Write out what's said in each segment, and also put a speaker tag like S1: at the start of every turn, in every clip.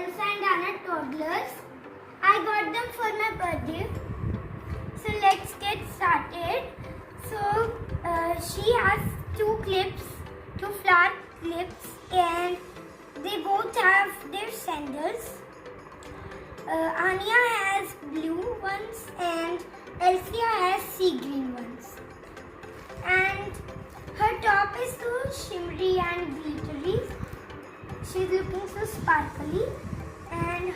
S1: Elsa and Anna Toddlers. I got them for my birthday. So let's get started. So she has two flower clips, and they both have their sandals. Anya has blue ones and Elsa has sea green ones. And her top is so shimmery and glittery. She's looking so sparkly, and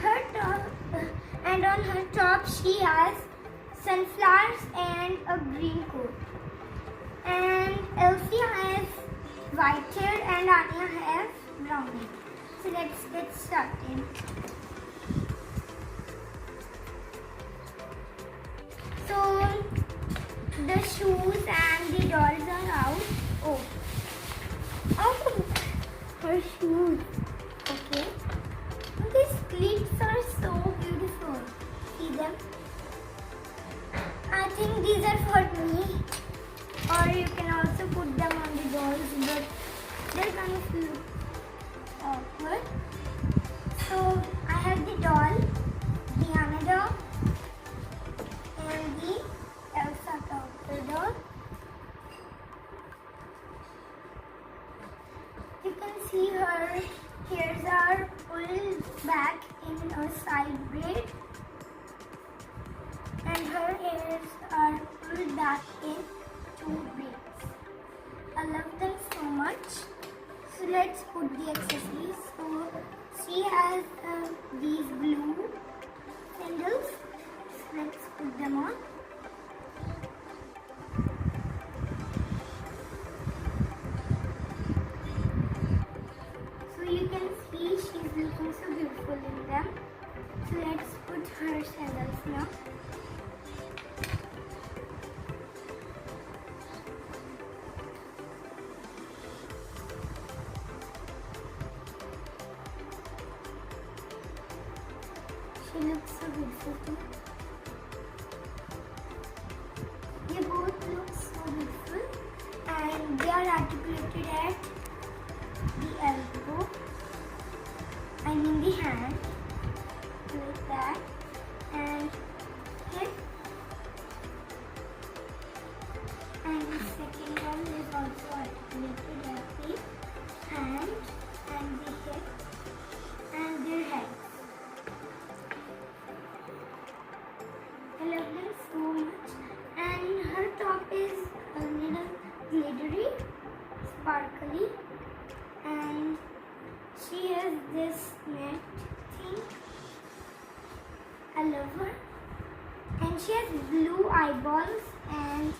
S1: on her top she has sunflowers and a green coat. And Elsa has white hair and Anya has brown hair. So let's get started. So the shoes and the dolls are out. Oh, her shoes. Okay. These clips are so beautiful. See them? I think these are for me. Or you can also put them on the dolls, but they're kind of look awkward. So I have the doll, the Anna doll, and the Elsa doll. You can see her hairs are pulled back in a side braid, and her hairs are pulled back in two braids. I love them so much. So let's put the accessories. So she has these blue sandals. So let's put them on. So you can see she's looking so beautiful in them. So let's put her sandals now. She looks so beautiful too. They both look so beautiful, and they are articulated at the elbow, I mean the hand, like that, and hip, and the second one is also articulated at the hand and the hip and their heads. I love them so much, and her top is a little glittery, sparkly, and she has this net thing. I love her, and she has blue eyeballs and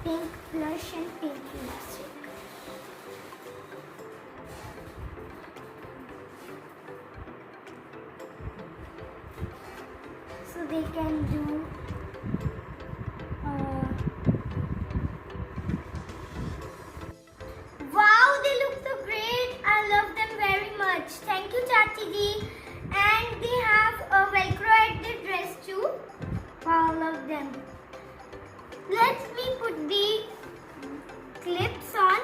S1: pink blush and pink lipstick. So they can do wow, they look so great. I love them very much. Thank you, Chachi ji. And they have a velcro at the dress too. Wow, I love them. Let me put the clips on.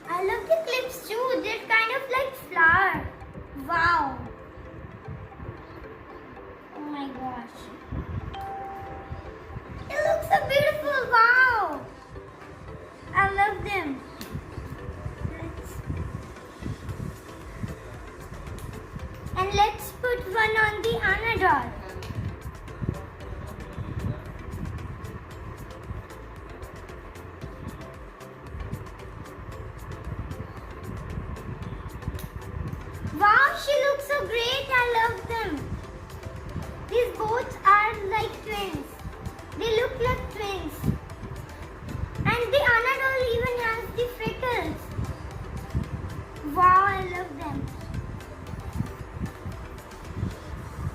S1: I love the clips too. They're kind of like flower. Wow. Oh my gosh. It looks so beautiful. Wow. I love them. And let's put one on the Anna doll. Wow, she looks so great. I love them. These both are like twins. They look like twins. And the Anna doll even has the freckles. Wow, I love them.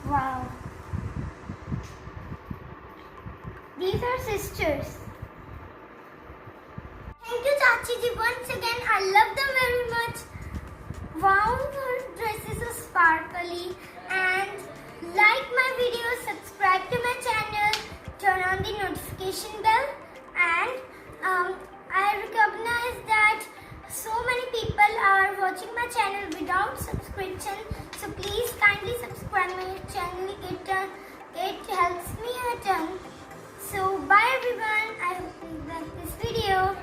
S1: Wow. These are sisters. Thank you, Chachi ji. Once again, I love them very much. Wow, her dress is so sparkly. And like my video, subscribe to my channel, turn on the notification bell, and I recognize that so many people are watching my channel without subscription. So please kindly subscribe my channel. It helps me a ton. So bye everyone. I hope you like this video.